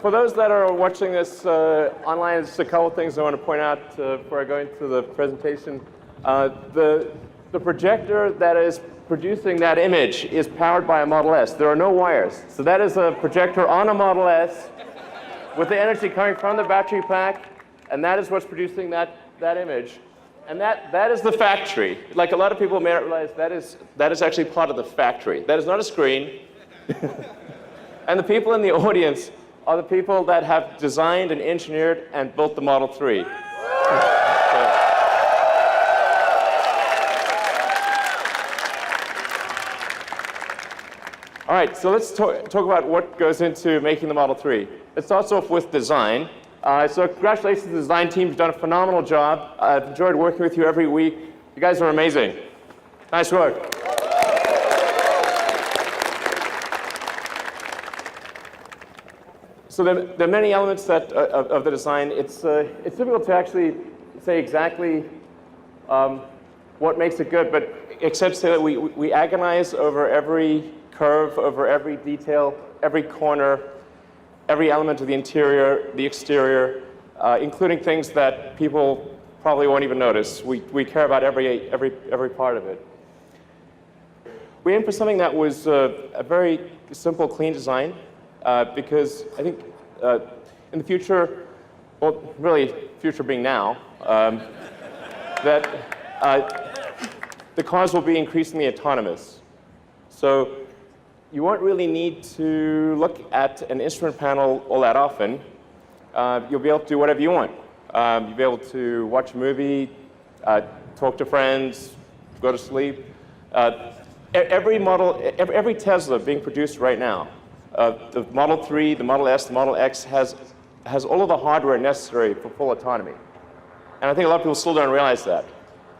for those that are watching this online, just a couple things I want to point out before I go into the presentation. The projector that is producing that image is powered by a Model S. There are no wires. So that is a projector on a Model S with the energy coming from the battery pack, and that is what's producing that image. And that is the factory. Like a lot of people may not realize, that is actually part of the factory. That is not a screen. And the people in the audience are the people that have designed and engineered and built the Model 3. All right, so let's talk about what goes into making the Model 3. It starts off with design. So congratulations to the design team. You've done a phenomenal job. I've enjoyed working with you every week. You guys are amazing. Nice work. So there are many elements of the design. It's difficult to actually say exactly what makes it good, but except to say that we agonize over every curve, over every detail, every corner, every element of the interior, the exterior, including things that people probably won't even notice. We care about every part of it. We aimed for something that was a very simple, clean design, because I think in the future, well, really, future being now, that the cars will be increasingly autonomous. So you won't really need to look at an instrument panel all that often. You'll be able to do whatever you want. You'll be able to watch a movie, talk to friends, go to sleep. Every Tesla being produced right now, the Model 3, the Model S, the Model X has all of the hardware necessary for full autonomy. And I think a lot of people still don't realize that.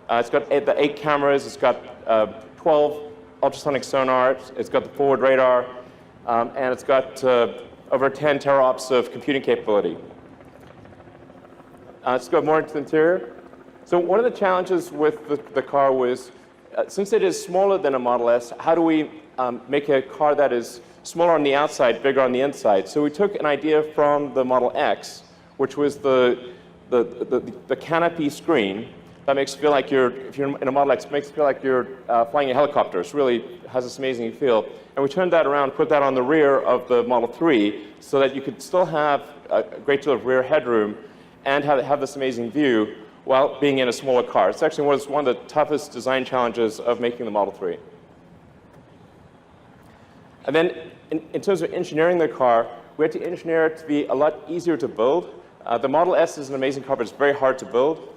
It's got the 8 cameras, it's got 12 ultrasonic sonar, it's got the forward radar, and it's got over 10 teraops of computing capability. Let's go more into the interior. So one of the challenges with the car was, since it is smaller than a Model S, how do we make a car that is smaller on the outside, bigger on the inside? So we took an idea from the Model X, which was the canopy screen that makes you feel like if you're in a Model X, it makes you feel like you're flying a helicopter. It really has this amazing feel. And we turned that around, put that on the rear of the Model 3 so that you could still have a great deal of rear headroom and have this amazing view while being in a smaller car. It's actually one of the toughest design challenges of making the Model 3. And then in terms of engineering the car, we had to engineer it to be a lot easier to build. The Model S is an amazing car, but it's very hard to build.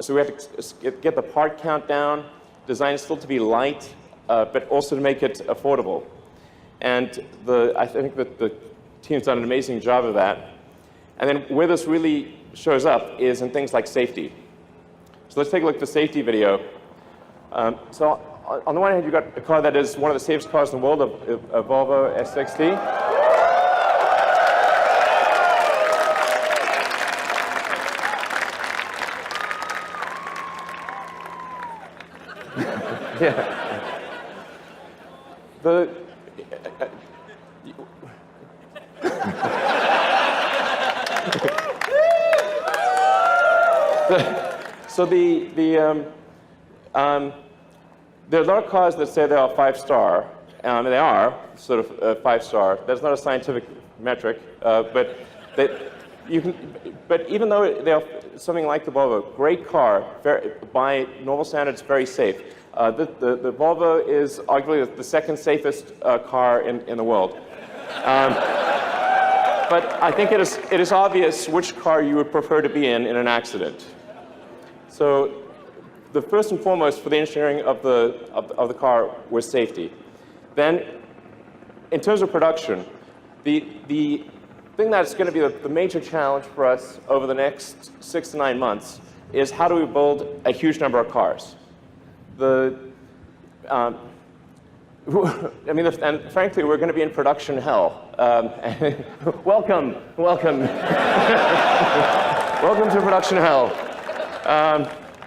So we had to get the part count down, design it still to be light, but also to make it affordable. And I think that the team's done an amazing job of that. And then where this really shows up is in things like safety. So let's take a look at the safety video. So on the one hand, you've got a car that is one of the safest cars in the world, a Volvo S60. Yeah. So there are a lot of cars that say they are 5-star, and they are sort of 5-star. That's not a scientific metric, but even though they are something like the Volvo, great car, by normal standards, very safe. The Volvo is arguably the second safest car in the world. But I think it is obvious which car you would prefer to be in an accident. So the first and foremost for the engineering of the car was safety. Then, in terms of production, the thing that's going to be the major challenge for us over the next 6 to 9 months is how do we build a huge number of cars. And frankly, we're going to be in production hell. Welcome. Welcome to production hell.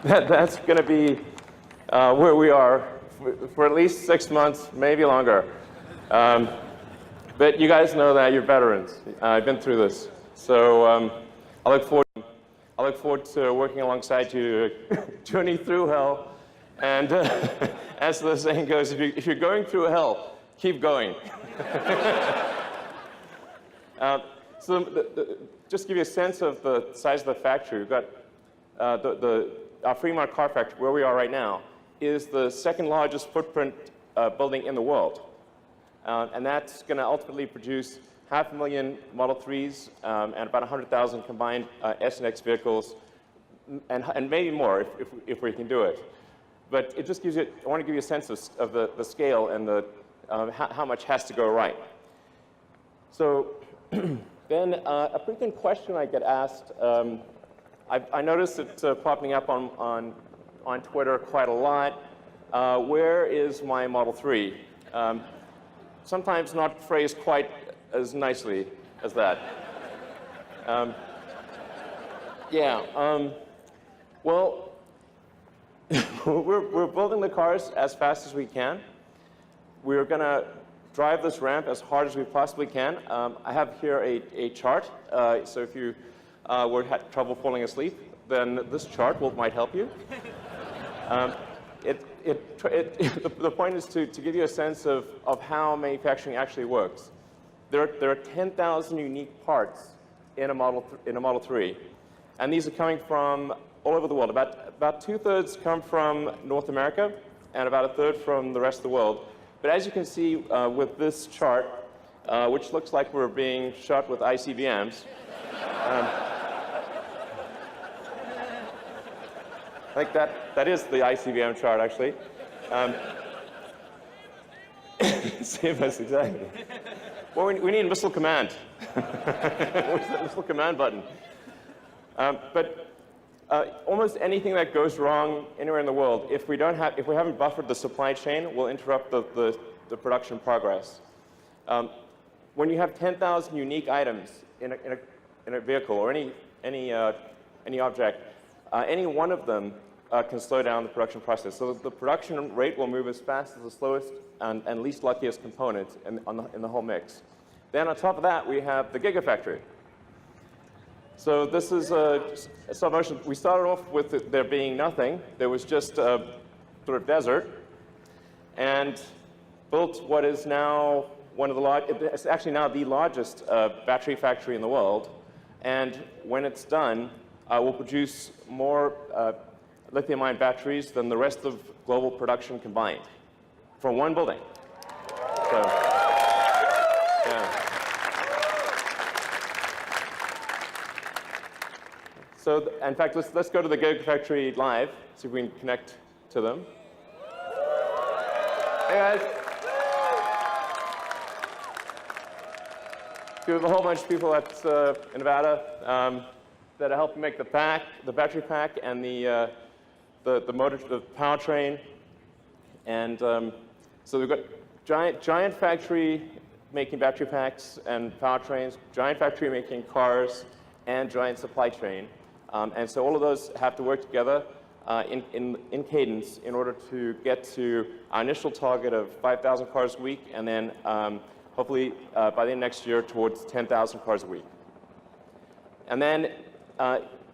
That's going to be where we are for at least 6 months, maybe longer. But you guys know that you're veterans. I've been through this. So I look forward to working alongside you to journey through hell. And as the saying goes, if you're going through hell, keep going. Just to give you a sense of the size of the factory, we've got our Fremont car factory, where we are right now, is the second largest footprint building in the world. And that's going to ultimately produce 500,000 Model 3s and about 100,000 combined S and X vehicles, and maybe more if we can do it. But it just gives you, I want to give you a sense of the scale and how much has to go right. So then a frequent question I get asked, I noticed it popping up on Twitter quite a lot. Where is my Model 3? Sometimes not phrased quite as nicely as that. Well, we're building the cars as fast as we can. We're going to drive this ramp as hard as we possibly can. I have here a chart. So if you had trouble falling asleep, then this chart might help you. The point is to give you a sense of how manufacturing actually works. There are 10,000 unique parts in a Model 3, and these are coming from all over the world. About 2/3 come from North America, and about 1/3 from the rest of the world. But as you can see with this chart, which looks like we're being shot with ICBMs, I think that is the ICBM chart, actually. Save us, exactly. Well, we need Missile Command. Where's the Missile Command button? But almost anything that goes wrong anywhere in the world, if we haven't buffered the supply chain, will interrupt the production progress. When you have 10,000 unique items in a vehicle or any object, any one of them can slow down the production process. So the production rate will move as fast as the slowest and least luckiest component in the whole mix. Then on top of that, we have the Gigafactory. So this is stop motion. We started off with there being nothing. There was just a sort of desert, and built what is now it's actually now the largest battery factory in the world. And when it's done, will produce more lithium-ion batteries than the rest of global production combined from one building. So, yeah. So, in fact, let's go to the Gigafactory live, see if we can connect to them. Hey, guys. We have a whole bunch of people in Nevada that are helping make the battery pack, and the motor, the powertrain, and so we've got giant factory making battery packs and powertrains, giant factory making cars, and giant supply chain, and so all of those have to work together in cadence in order to get to our initial target of 5,000 cars a week, and then hopefully by the end of next year towards 10,000 cars a week. And then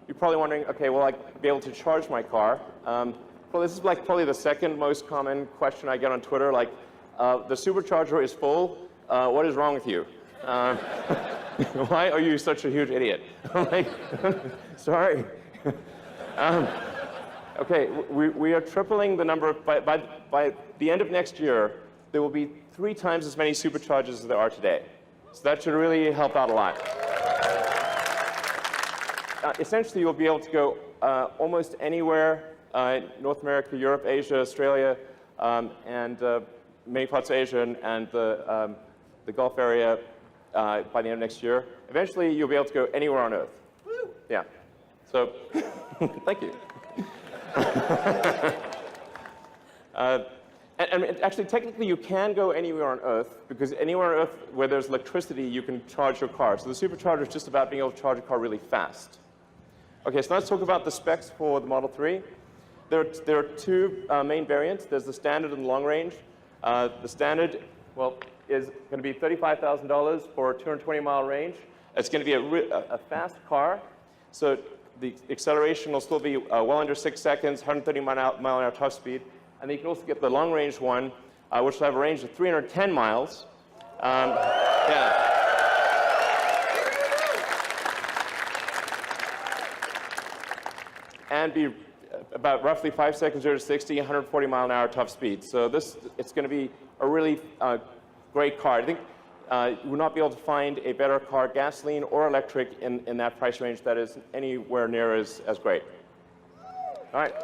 you're probably wondering, okay, will I be able to charge my car? Well, this is like probably the second most common question I get on Twitter, like, the supercharger is full, what is wrong with you? Why are you such a huge idiot? I'm like, sorry. Okay, we are tripling the number, by the end of next year, there will be 3 times as many superchargers as there are today. So that should really help out a lot. Essentially, you'll be able to go almost anywhere, North America, Europe, Asia, Australia, and many parts of Asia and the Gulf area by the end of next year. Eventually, you'll be able to go anywhere on Earth. Woo! Yeah. So, thank you. And actually, technically, you can go anywhere on Earth, because anywhere on Earth where there's electricity, you can charge your car. So the supercharger is just about being able to charge a car really fast. Okay, so let's talk about the specs for the Model 3. There are 2 main variants. There's the standard and the long range. The standard, well, is going to be $35,000 for a 220-mile range. It's going to be a fast car, so the acceleration will still be well under 6 seconds, 130 mile-an-hour top speed. And then you can also get the long-range one, which will have a range of 310 miles. Yeah. And be about roughly 5 seconds 0 to 60, 140 mile-an-hour top speed. So it's going to be a really great car. I think you will not be able to find a better car, gasoline or electric, in that price range that is anywhere near as great. All right.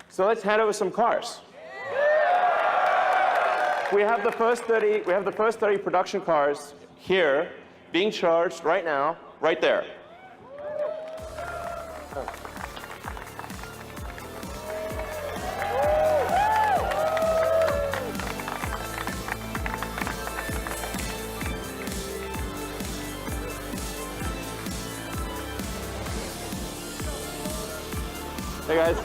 So let's head over some cars. We have the first 30 production cars here being charged right now, right there. Hey guys.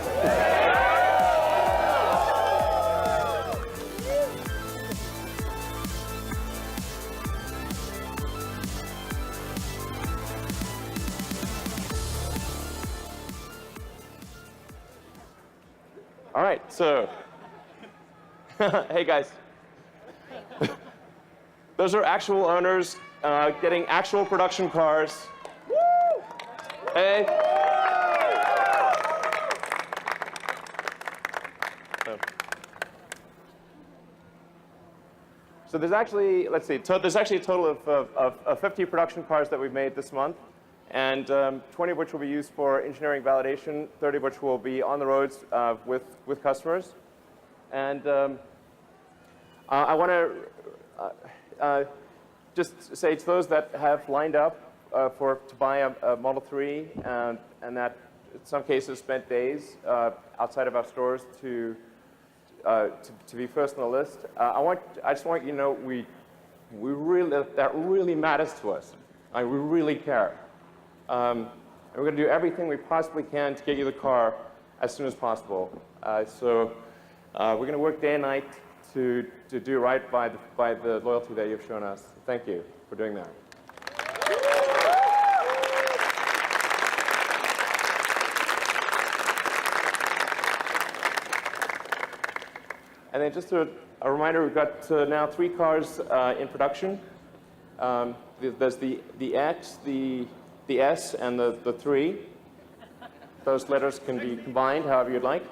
All right, so, hey guys. Those are actual owners getting actual production cars. Woo! Hey. So there's actually, let's see, there's actually a total of 50 production cars that we've made this month. And 20 of which will be used for engineering validation, 30 of which will be on the roads with customers. And I want to just say to those that have lined up to buy a Model 3 and that in some cases spent days outside of our stores to be first on the list, I just want you to know that really matters to us. We really care. And we're going to do everything we possibly can to get you the car as soon as possible. So we're going to work day and night to do right by the loyalty that you've shown us. Thank you for doing that. And then just a reminder, we've got now 3 cars in production. There's the X, the S, and the 3. Those letters can be combined however you'd like.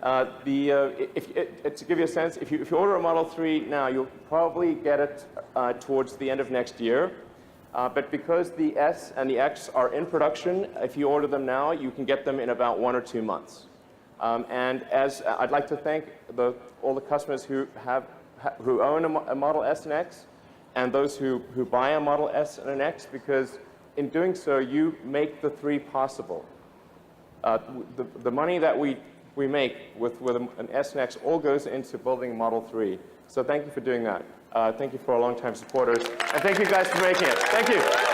To give you a sense, if you order a Model 3 now, you'll probably get it towards the end of next year. But because the S and the X are in production, if you order them now, you can get them in about 1 or 2 months. And as I'd like to thank all the customers who own a Model S and X, and those who buy a Model S and an X, because in doing so, you make the 3 possible. The money that we make with an S and X all goes into building a Model 3. So thank you for doing that. Thank you for our longtime supporters. And thank you guys for making it. Thank you.